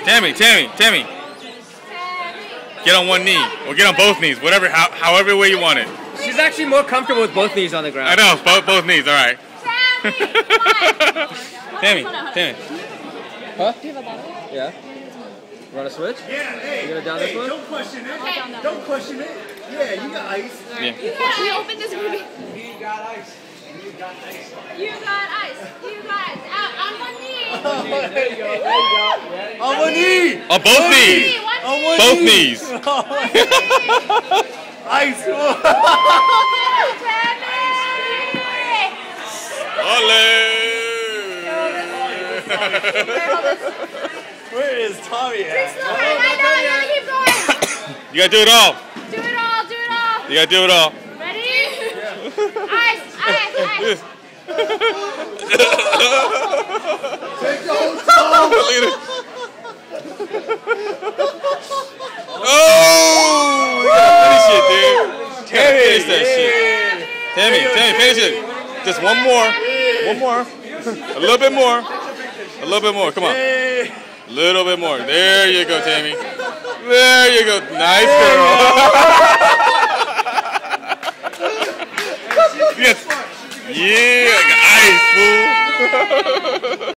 Tammy. Get on one knee or get on both knees, whatever, however way you want it. She's actually more comfortable with both knees on the ground. I know, both knees. All right. Tammy. Huh? Do you have a bottle? Yeah. You want to switch? Yeah, hey. You gonna down this one? Don't question it. Don't question it. Yeah, you got ice. Yeah. We open this movie. You got ice. You got ice. Out on one knee. There you go. On one knee. On both knees. On one Both knee. knees. Ice. Ole. Where is Tommy at? I know, keep going. You gotta do it all. Do it all. You gotta do it all. Ready? Ice. Take the whole song. Look at it. Oh! You gotta finish it, dude. Finish that shit. Tammy, finish it. Just one more. A little bit more. Come on. A little bit more. There you go, Tammy. There you go. Nice girl.